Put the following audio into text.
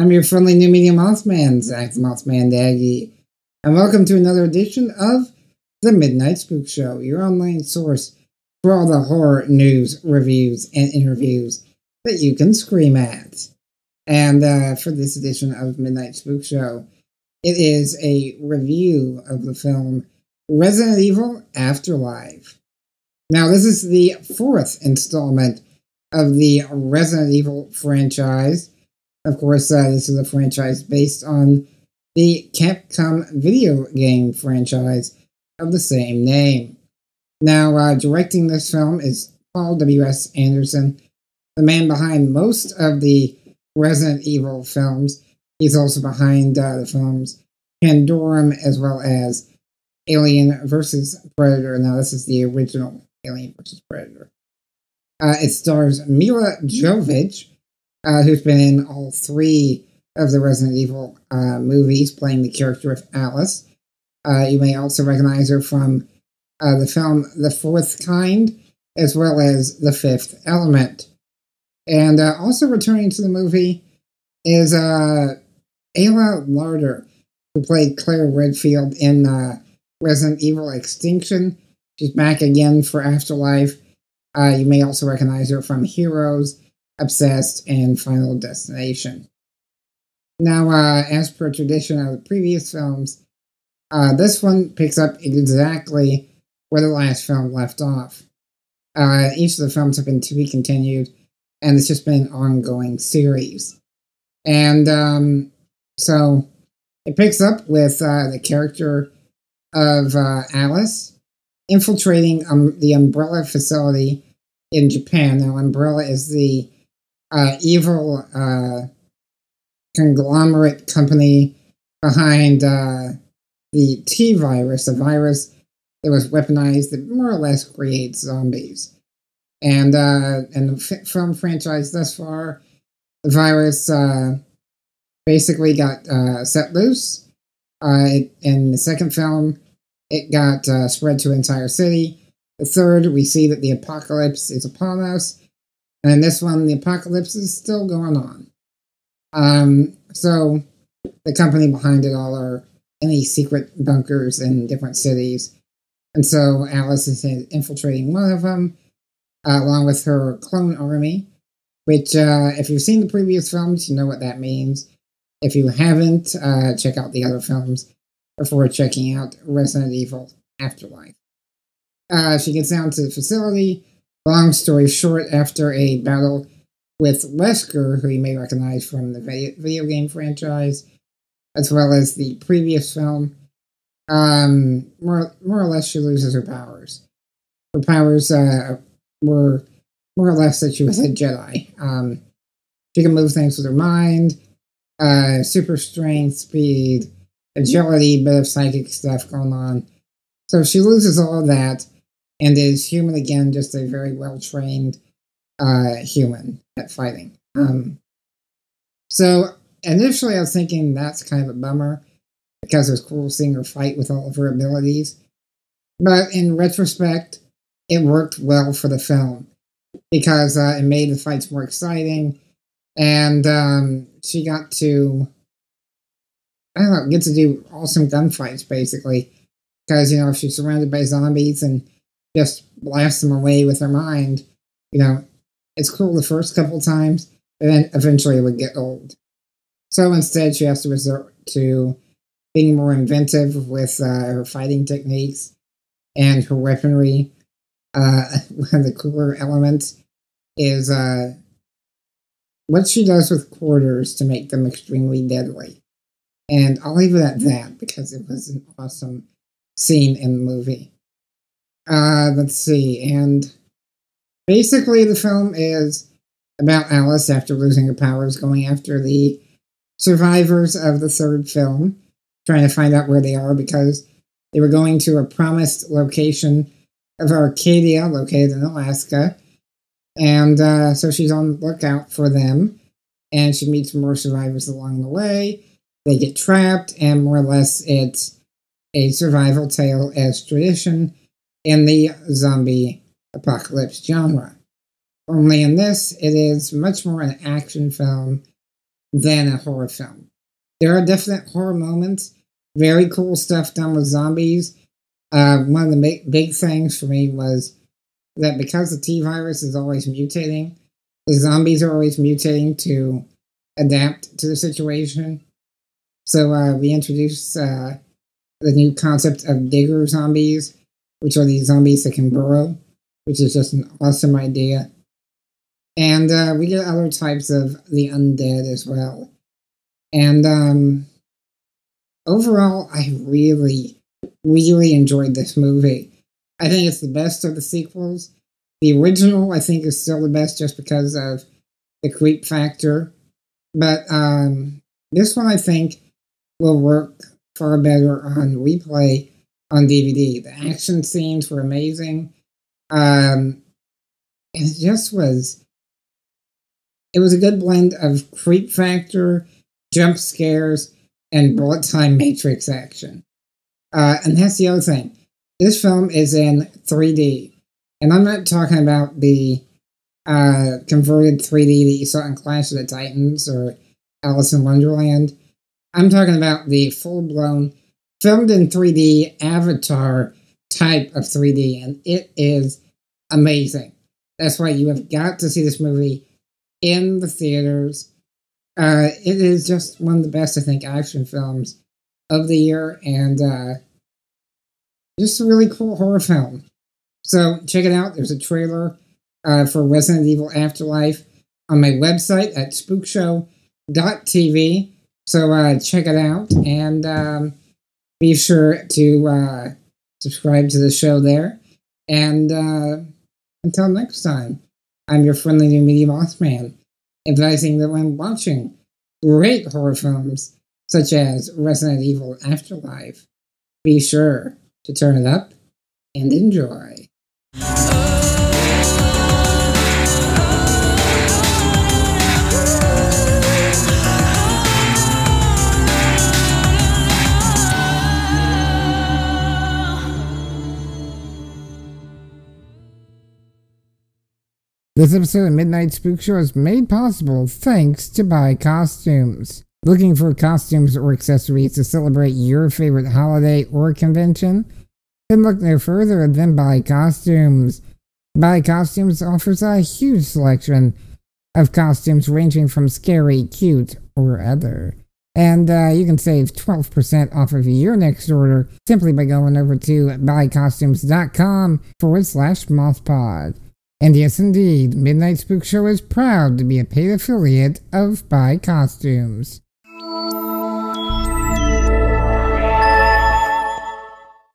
I'm your friendly new media Mothman, Zach the Mothman Daggy, and welcome to another edition of the Midnight Spook Show, your online source for all the horror news, reviews, and interviews that you can scream at. And for this edition of Midnight Spook Show, it is a review of the film Resident Evil Afterlife. Now, this is the fourth installment of the Resident Evil franchise. Of course, this is a franchise based on the Capcom video game franchise of the same name. Now, directing this film is Paul W.S. Anderson, the man behind most of the Resident Evil films. He's also behind the films Pandorum as well as Alien vs. Predator. Now, this is the original Alien vs. Predator. It stars Mila Jovovich, who's been in all three of the Resident Evil movies, playing the character of Alice. You may also recognize her from the film The Fourth Kind, as well as The Fifth Element. And also returning to the movie is Ayla Larder, who played Claire Redfield in Resident Evil Extinction. She's back again for Afterlife. You may also recognize her from Heroes, Obsessed, and Final Destination. Now, as per tradition of the previous films, this one picks up exactly where the last film left off. Each of the films have been to be continued, and it's just been an ongoing series. And so it picks up with the character of Alice infiltrating the Umbrella facility in Japan. Now, Umbrella is the evil conglomerate company behind the T-virus, a virus that was weaponized that more or less creates zombies. And in the film franchise thus far, the virus basically got set loose. In the second film, it got spread to an entire city. The third, we see that the apocalypse is upon us. And in this one, the apocalypse is still going on. So the company behind it all are any secret bunkers in different cities. And so Alice is infiltrating one of them, along with her clone army, which, if you've seen the previous films, you know what that means. If you haven't, check out the other films before checking out Resident Evil Afterlife. She gets down to the facility. Long story short, after a battle with Wesker, who you may recognize from the video game franchise, as well as the previous film, more or less she loses her powers. Her powers were more or less that she was a Jedi. She can move things with her mind, super strength, speed, agility, bit of psychic stuff going on. So she loses all of that and is human again, just a very well-trained human at fighting. So initially I was thinking that's kind of a bummer because it was cool seeing her fight with all of her abilities. But in retrospect, it worked well for the film because it made the fights more exciting, and she got to, get to do awesome gunfights, basically. Because, if she's surrounded by zombies and just blast them away with her mind, it's cool the first couple times, but then eventually it would get old. So instead, she has to resort to being more inventive with her fighting techniques and her weaponry. One of the cooler elements is what she does with quarters to make them extremely deadly. And I'll leave it at that because it was an awesome scene in the movie. Let's see, and basically the film is about Alice after losing her powers, going after the survivors of the third film, trying to find out where they are because they were going to a promised location of Arcadia, located in Alaska, and so she's on the lookout for them, and she meets more survivors along the way. They get trapped, and more or less it's a survival tale as tradition in the zombie apocalypse genre. Only in this, it is much more an action film than a horror film. There are definite horror moments, very cool stuff done with zombies. One of the big things for me was that because the T virus is always mutating, the zombies are always mutating to adapt to the situation. So we introduced the new concept of digger zombies, which are these zombies that can burrow, which is just an awesome idea. And we get other types of the undead as well. And overall, I really, really enjoyed this movie. I think it's the best of the sequels. The original, I think, is still the best just because of the creep factor. But this one, I think, will work far better on replay on DVD. The action scenes were amazing. It just was... It was a good blend of creep factor, jump scares, and bullet time Matrix action. And that's the other thing. This film is in 3D. And I'm not talking about the converted 3D that you saw in Clash of the Titans or Alice in Wonderland. I'm talking about the full-blown, filmed in 3D Avatar type of 3D. And it is amazing. That's why you have got to see this movie in the theaters. It is just one of the best, I think, action films of the year, and just a really cool horror film. So check it out. There's a trailer for Resident Evil Afterlife on my website at spookshow.tv. So check it out, and be sure to subscribe to the show there. And until next time, I'm your friendly new media boss man, advising that when watching great horror films such as Resident Evil Afterlife, be sure to turn it up and enjoy. This episode of Midnight Spook Show is made possible thanks to Buy Costumes. Looking for costumes or accessories to celebrate your favorite holiday or convention? Then look no further than Buy Costumes. Buy Costumes offers a huge selection of costumes ranging from scary, cute, or other. And you can save 12% off of your next order simply by going over to buycostumes.com/mothpod. And yes, indeed, Midnight Spook Show is proud to be a paid affiliate of Buy Costumes.